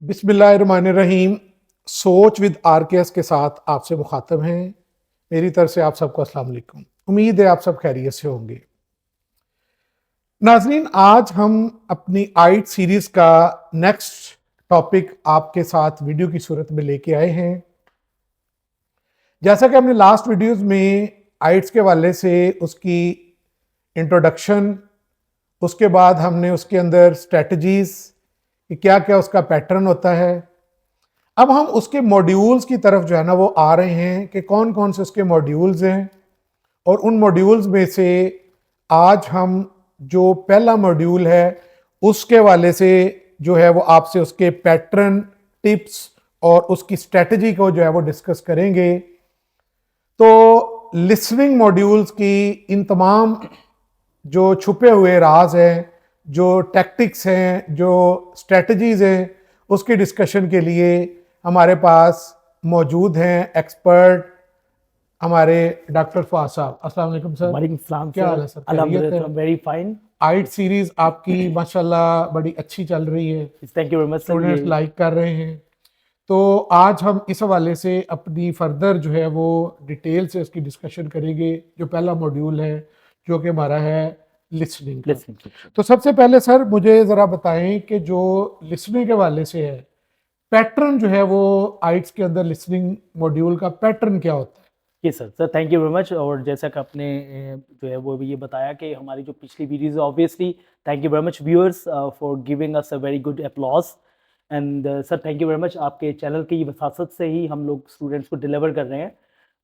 बिस्मिल्लाहिर्रहमानिर्रहीम। सोच with RKS के साथ आपसे मुखातब हैं। मेरी तरफ से आप सबको अस्सलाम वालेकुम। उम्मीद है आप सब खैरियत से होंगे। नाजरीन, आज हम अपनी आइट सीरीज का नेक्स्ट टॉपिक आपके साथ वीडियो की सूरत में लेके आए हैं। जैसा कि हमने लास्ट वीडियोस में आइट्स के हवाले से उसकी इंट्रोडक्शन, उसके बाद हमने उसके अंदर स्ट्रेटजीज कि क्या क्या उसका पैटर्न होता है, अब हम उसके मॉड्यूल्स की तरफ जो है ना वो आ रहे हैं कि कौन कौन से उसके मॉड्यूल्स हैं। और उन मॉड्यूल्स में से आज हम जो पहला मॉड्यूल है उसके वाले से जो है वो आपसे उसके पैटर्न, टिप्स और उसकी स्ट्रेटजी को जो है वो डिस्कस करेंगे। तो लिसनिंग मॉड्यूल्स की इन तमाम जो छुपे हुए राज हैं, जो टैक्टिक्स हैं, जो स्ट्रेटजीज हैं, उसकी डिस्कशन के लिए हमारे पास मौजूद हैं एक्सपर्ट हमारे डॉक्टर फवाद साहब। अस्सलाम वालेकुम सर। वालेकुम सलाम क्या हाल सर। है सर? खैरियत अल्हम्दुलिल्लाह, है? Very fine. आइट सीरीज आपकी माशाल्लाह बड़ी अच्छी चल रही है, thank you very much sir. Students like कर रहे हैं। तो आज हम इस हवाले से अपनी फर्दर जो है वो डिटेल से उसकी डिस्कशन करेंगे। जो पहला मॉड्यूल है जो कि हमारा है लिसनिंग का। लिसनिंग तो सबसे पहले सर मुझे ज़रा बताएं कि जो लिसनिंग के हवाले से है, पैटर्न जो है वो आइट्स के अंदर लिसनिंग मॉड्यूल का पैटर्न क्या होता है? जी sir thank you very much. और जैसा कि आपने जो है वो ये बताया कि हमारी जो पिछली videos, obviously thank you very much viewers for giving us a very good applause. And sir thank you very much, आपके चैनल की वसासत से ही हम लोग स्टूडेंट्स को डिलीवर कर रहे हैं।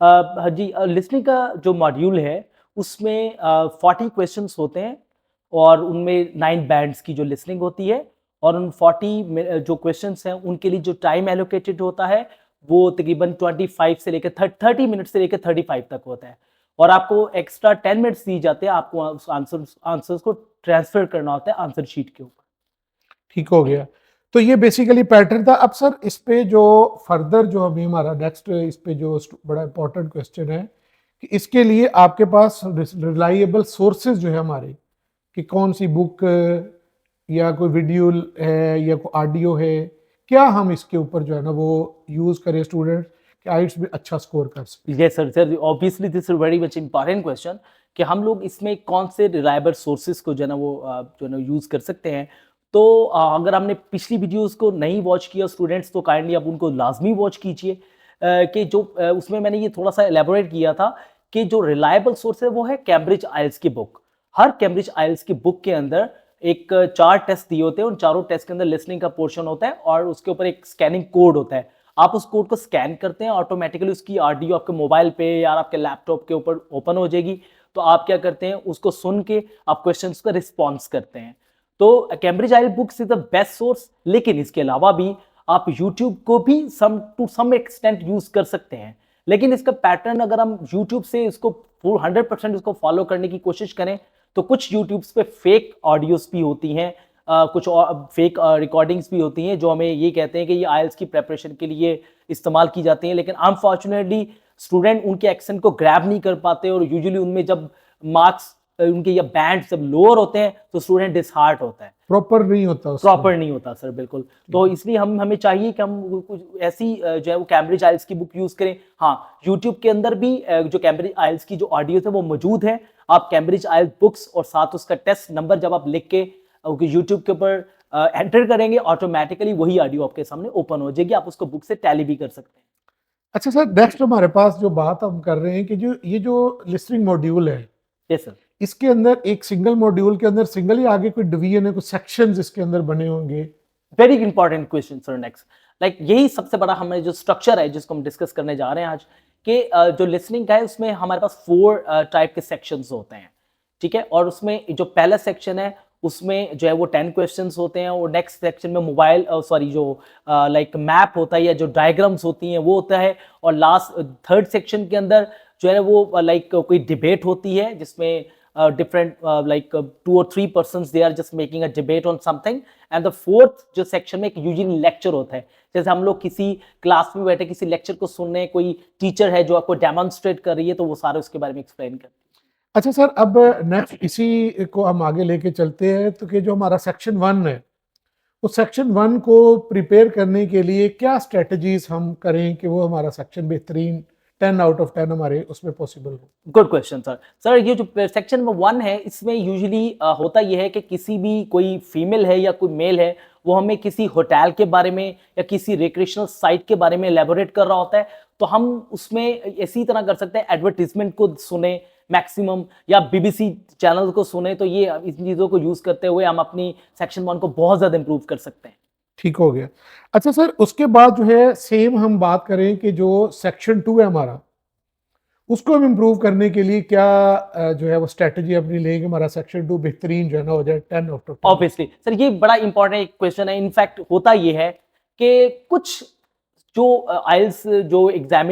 हाँ जी, लिसनिंग का जो मॉड्यूल है उसमें 40 क्वेश्चंस होते हैं और उनमें 9 बैंड्स की जो लिसनिंग होती है। और उन 40 में जो क्वेश्चंस हैं उनके लिए जो टाइम एलोकेटेड होता है वो तकरीबन 25 से लेकर 30 मिनट से लेकर 35 तक होता है। और आपको एक्स्ट्रा 10 मिनट्स दी जाते हैं, आपको आंसर्स को ट्रांसफर करना होता है आंसर शीट के ऊपर। ठीक हो गया। तो ये बेसिकली पैटर्न था। अब सर इस पे जो फर्दर जो अभी हमारा नेक्स्ट इस पे जो बड़ा इंपॉर्टेंट क्वेश्चन है कि इसके लिए आपके पास रिलायबल सोर्सेज जो है हमारे, कि कौन सी बुक या कोई वीडियो है या कोई ऑडियो है, क्या हम इसके ऊपर जो है ना वो यूज करें स्टूडेंट कि आइट्स में अच्छा स्कोर कर सके? Yes sir obviously this is very much important question कि हम लोग इसमें कौन से रिलायबल सोर्सेज को जो है ना वो जो है ना यूज कर सकते हैं। तो अगर हमने पिछली वीडियोस को नहीं वॉच किया स्टूडेंट्स, तो काइंडली आप उनको लाजमी वॉच कीजिए। कि जो उसमें मैंने ये थोड़ा सा एलेबोरेट किया था कि जो रिलायबल सोर्स है वो है कैम्ब्रिज आइल्स की बुक। हर कैम्ब्रिज आइल्स की बुक के अंदर एक 4 टेस्ट दिए होते हैं, उन चारों टेस्ट के अंदर लिसनिंग का पोर्शन होता है और उसके ऊपर एक स्कैनिंग कोड होता है। आप उस कोड को स्कैन करते हैं, ऑटोमेटिकली उसकी ऑडियो आपके मोबाइल पे या आपके लैपटॉप के ऊपर ओपन हो जाएगी। तो आप क्या करते हैं, उसको सुन के आप क्वेश्चंस का रिस्पॉन्स करते हैं। तो कैम्ब्रिज आइल books is the best source, लेकिन इसके अलावा भी आप यूट्यूब को भी टू सम एक्सटेंट यूज कर सकते हैं। लेकिन इसका पैटर्न अगर हम यूट्यूब से इसको 100% उसको फॉलो करने की कोशिश करें तो कुछ यूट्यूब्स पे फेक ऑडियोज भी होती हैं, कुछ फेक रिकॉर्डिंग्स भी होती हैं जो हमें ये कहते हैं कि ये आइल्स की प्रेपरेशन के लिए इस्तेमाल की जाती हैं। लेकिन अनफॉर्चुनेटली स्टूडेंट उनके एक्सेंट को ग्रैब नहीं कर पाते और यूजुअली उनमें जब मार्क्स उनके या बैंड जब लोअर होते हैं तो स्टूडेंट डिसहार्ट होता है, प्रॉपर नहीं होता उसका। प्रॉपर नहीं होता सर, बिल्कुल। तो इसलिए हमें चाहिए कि हम कुछ ऐसी जो है वो कैम्ब्रिज आइल्स की बुक यूज करें। हाँ, यूट्यूब के अंदर भी जो कैम्ब्रिज आइल्स की जो ऑडियो है वो मौजूद है। आप कैम्ब्रिज आइल्स बुक्स और साथ उसका टेस्ट नंबर जब आप लिख के यूट्यूब के ऊपर एंटर करेंगे, ऑटोमेटिकली वही ऑडियो आपके सामने ओपन हो जाएगी, आप उसको बुक से टैली भी कर सकते हैं। अच्छा सर, नेक्स्ट हमारे पास जो बात हम कर रहे हैं कि जो ये जो लिसनिंग मॉड्यूल है, यस सर। इसके अंदर एक सिंगल मॉड्यूल के अंदर सिंगल ही आगे कोई डिवीजन है, कुछ सेक्शंस इसके अंदर बने होंगे? Very important question sir. Next यही सबसे बड़ा हमें जो स्ट्रक्चर है जिसको हम डिस्कस करने जा रहे हैं आज, कि जो लिसनिंग का है उसमें हमारे पास 4 टाइप के सेक्शंस होते हैं, ठीक है। और उसमें जो पहला सेक्शन है उसमें जो है वो 10 क्वेश्चंस होते हैं और नेक्स्ट सेक्शन में मोबाइल सॉरी जो लाइक मैप होता है या जो डायग्राम्स होती हैं वो होता है। और लास्ट थर्ड सेक्शन के अंदर जो है वो लाइक कोई डिबेट होती है जिसमें different like 2 or 3 persons they are just making a debate on something। and the fourth जो सेक्शन में एक यूजुअली लेक्चर होता है, जैसे हम लोग किसी क्लास में बैठे किसी लेक्चर को सुनने, कोई टीचर है जो आपको डेमोन्स्ट्रेट कर रही है तो वो सारे उसके बारे में एक्सप्लेन कर। अच्छा सर, अब नेक्स्ट इसी को हम आगे लेके चलते हैं। तो कि जो हमारा सेक्शन 1 है उस सेक्शन 1 को प्रिपेयर करने के लिए क्या स्ट्रेटजीज हम करें कि वो हमारा सेक्शन बेहतरीन 10 आउट ऑफ 10 हमारे उसमें पॉसिबल हो? Good question sir. सर ये जो सेक्शन नंबर 1 है इसमें यूजुअली होता ये है कि किसी भी कोई फीमेल है या कोई मेल है वो हमें किसी होटल के बारे में या किसी रिक्रिएशनल साइट के बारे में एलैबोरेट कर रहा होता है, तो हम उसमें इसी तरह कर सकते हैं, एडवर्टीजमेंट को सुने मैक्सिमम या बीबीसी चैनल को सुने, तो ये इन चीज़ों को यूज़ करते हुए हम अपनी सेक्शन 1 को बहुत ज़्यादा इंप्रूव कर सकते हैं। ठीक हो गया। अच्छा सर, उसके बाद जो है सेम हम बात करें कि जो सेक्शन 2 है हमारा, उसको हम इम्प्रूव करने के लिए क्या जो है वो स्ट्रेटजी अपनी लेंगे, हमारा सेक्शन 2 बेहतरीन जो है ना हो जाए 10 आउट ऑफ 10? ऑब्वियसली सर ये बड़ा इंपॉर्टेंट एक क्वेश्चन है। इनफैक्ट होता ये है कि कुछ जो आइल्स जो एग्जाम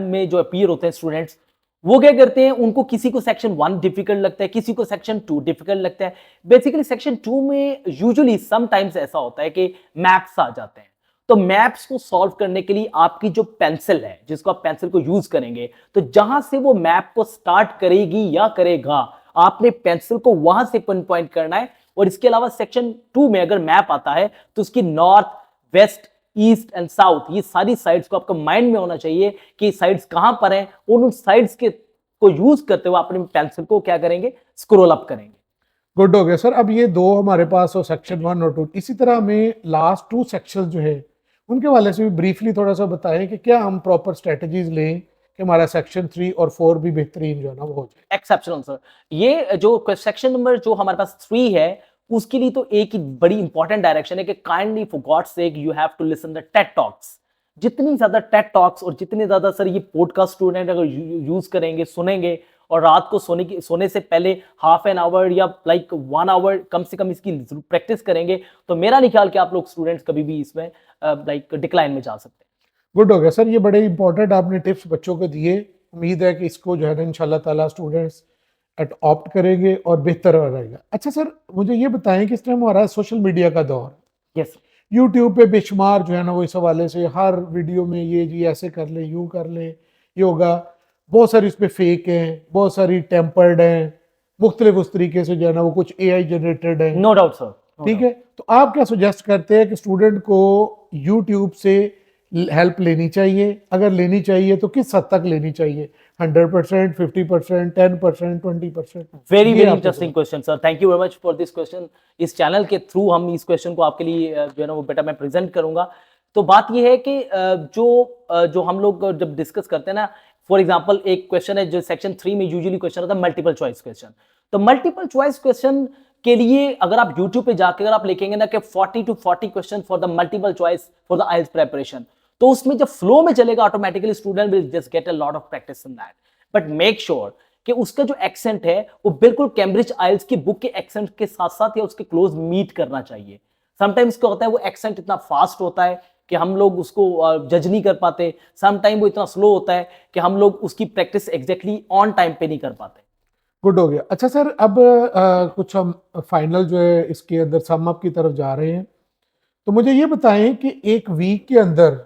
में जो अपीयर होते हैं स्टूडेंट्स, वो क्या करते हैं, उनको किसी को सेक्शन 1 डिफिकल्ट लगता है, किसी को सेक्शन 2 डिफिकल्ट लगता है। बेसिकली सेक्शन 2 में यूजुअली समटाइम्स ऐसा होता है कि मैप्स आ जाते हैं, तो मैप्स को सॉल्व करने के लिए आपकी जो पेंसिल है, जिसको आप पेंसिल को यूज करेंगे, तो जहां से वो मैप को स्टार्ट करेगी या करेगा, आपने पेंसिल को वहां से पिन पॉइंट करना है। और इसके अलावा सेक्शन 2 में अगर मैप आता है तो उसकी north, west, east and south, ये सारी साइड्स को आपका माइंड में होना चाहिए कि साइड्स कहां पर हैं, और उन साइड्स के को यूज करते हुए अपने पेंसिल को क्या करेंगे, स्क्रॉल अप करेंगे। गुड हो गया सर। अब ये दो हमारे पास हो, सेक्शन 1 और 2। इसी तरह हमें लास्ट 2 सेक्शंस जो है उनके वाले से भी ब्रीफली थोड़ा सा बताएं कि क्या हम प्रॉपर स्ट्रेटजीज लें कि हमारा सेक्शन 3 और 4 भी बेहतरीन जो है ना वो हो जाए। Exceptional sir. ये जो सेक्शन नंबर जो हमारे पास 3 है, उसके लिए तो एक ही बड़ी इंपॉर्टेंट डायरेक्शन है कि kindly for God's sake you have to listen the TED talks. जितनी ज्यादा टेड टॉक्स और जितने ज्यादा सर ये पॉडकास्ट स्टूडेंट अगर यूज करेंगे, सुनेंगे, और रात को सोने से पहले हाफ एन आवर या लाइक 1 आवर कम से कम इसकी प्रैक्टिस करेंगे, तो मेरा नहीं ख्याल कि आप लोग स्टूडेंट्स कभी भी इसमें लाइक डिक्लाइन में जा सकते हैं। गुड हो गया सर, ये बड़े इंपॉर्टेंट आपने टिप्स बच्चों को दिए। उम्मीद है कि इसको जो है ना इंशाल्लाह ताला स्टूडेंट्स ऑप्ट करेंगे और बेहतर हो रहेगा। अच्छा सर, मुझे ये बताएं कि इस टाइम हमारा सोशल मीडिया का दौर है। यस, यूट्यूब पे बेशुमार जो है ना वो इस हवाले से हर वीडियो में ये जी ऐसे कर लें, यूं कर लें, योगा, बहुत सारी इस पे फेक हैं, बहुत सारी टेम्पर्ड हैं, मुख्तलिफ उस तरीके से जो है ना वो कुछ AI जनरेटेड है। No doubt sir. ठीक है, तो आप क्या सुजेस्ट करते हैं कि स्टूडेंट को यूट्यूब से हेल्प लेनी चाहिए? अगर लेनी चाहिए तो किस हद तक लेनी चाहिए? 100%, 50%, 10%, 20%? Very very interesting question sir, thank you very much for this question. इस चैनल के थ्रू हम इस क्वेश्चन को आपके लिए जो है ना वो बेटा मैं प्रेजेंट करूंगा। तो बात ये है कि जो हम लोग जब डिस्कस करते हैं ना, फॉर एग्जांपल एक क्वेश्चन है जो सेक्शन 3 में यूजुअली क्वेश्चन होता है मल्टीपल चॉइस क्वेश्चन। तो मल्टीपल चॉइस क्वेश्चन के लिए अगर आप यूट्यूब पे जाकर अगर आप लिखेंगे ना कि 40 to 40 question for the multiple choice for the IELTS preparation, तो उसमें जब फ्लो में चलेगा automatically student will just get a lot of practice in that. But make sure कि उसका जो एक्सेंट है वो बिल्कुल कैम्ब्रिज आइल्स की बुक के एक्सेंट के साथ साथ या उसके क्लोज मीट करना चाहिए। समटाइम्स क्या होता है, वो एक्सेंट इतना फास्ट होता है कि हम लोग उसको जज नहीं कर पाते। समटाइम वो इतना स्लो होता है कि हम लोग उसकी प्रैक्टिस एग्जैक्टली ऑन टाइम पे नहीं कर पाते। गुड हो गया। अच्छा सर, अब कुछ हम फाइनल जो है इसके अंदर सम अप की तरफ जा रहे हैं, तो मुझे ये बताएं कि एक वीक के अंदर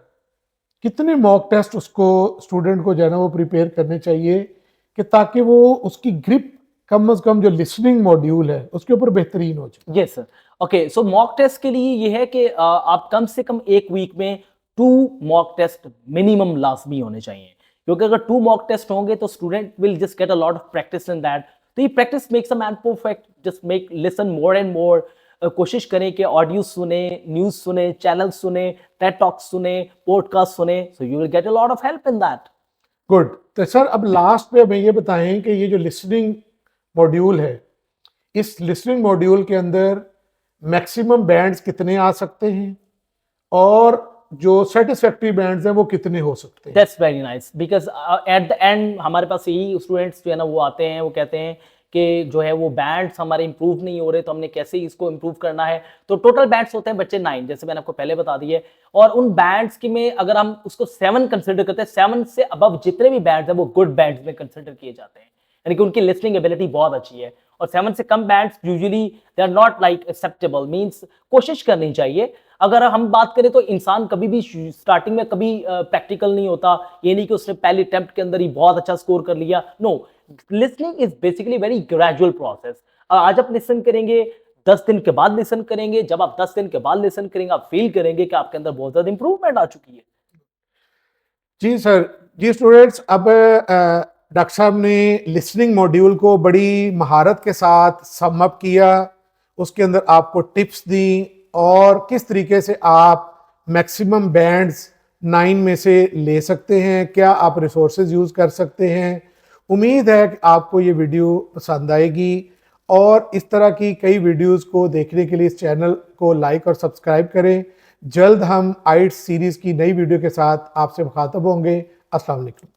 कितने मॉक टेस्ट उसको स्टूडेंट को जो है ना वो प्रिपेयर करने चाहिए कि ताकि वो उसकी ग्रिप कम से कम जो लिसनिंग मॉड्यूल है उसके ऊपर बेहतरीन हो जाए? Yes sir. ओके, सो मॉक टेस्ट के लिए ये है कि आप कम से कम एक वीक में 2 मॉक टेस्ट मिनिमम लाजमी होने चाहिए, क्योंकि अगर 2 मॉक टेस्ट होंगे तो student will just get a lot of practice in that. तो ये practice makes a man perfect, just make listen more and more. कोशिश करें कि ऑडियो सुने, न्यूज सुने, चैनल सुने, टेड टॉक सुने, पॉडकास्ट सुने, so you will get a lot of help in that. Good. तो सर अब लास्ट पे हमें ये बताएं कि ये जो लिसनिंग मॉड्यूल है, इस लिसनिंग मॉड्यूल के अंदर मैक्सिमम बैंड्स कितने आ सकते हैं और जो सेटिस्फैक्टरी बैंड्स हैं वो कितने हो सकते हैं? That's very nice, because at the end हमारे पास यही स्टूडेंट्स जो है ना वो आते हैं, वो कहते हैं कि जो है वो बैंड्स हमारे इंप्रूव नहीं हो रहे, तो हमने कैसे इसको इंप्रूव करना है। तो टोटल बैंड्स होते हैं बच्चे 9, जैसे मैंने आपको पहले बता दिए। और उन बैंड्स की में अगर हम उसको 7 कंसिडर करते हैं, 7 से अबव जितने भी बैंड्स हैं वो गुड बैंड्स में कंसिडर किए जाते हैं, यानी कि उनकी लिसनिंग एबिलिटी बहुत अच्छी है। और 7 से कम bands usually they are not like acceptable, means कोशिश करनी चाहिए। अगर हम बात करें तो इंसान कभी भी स्टार्टिंग में कभी प्रैक्टिकल नहीं होता, ये नहीं कि उसने पहले अटेम्प्ट के अंदर ही बहुत अच्छा स्कोर कर लिया। No, listening is basically very gradual process. आज आप लिसन करेंगे, 10 दिन के बाद लिसन करेंगे। जब आप 10 दिन के बाद लिसन करेंगे, आप फील करेंगे कि आपके अंदर बहुत ज्यादा इंप्रूवमेंट आ चुकी है। जी सर। जी स्टूडेंट्स, अब डॉक्टर साहब ने लिसनिंग मॉड्यूल को बड़ी महारत के साथ सम अप किया, उसके अंदर आपको टिप्स दी और किस तरीके से आप मैक्सिमम बैंड्स 9 में से ले सकते हैं, क्या आप रिसोर्सेज यूज़ कर सकते हैं। उम्मीद है कि आपको ये वीडियो पसंद आएगी और इस तरह की कई वीडियोस को देखने के लिए इस चैनल को लाइक और सब्सक्राइब करें। जल्द हम आइट्स सीरीज़ की नई वीडियो के साथ आपसे मुखातब होंगे। अस्सलाम वालेकुम।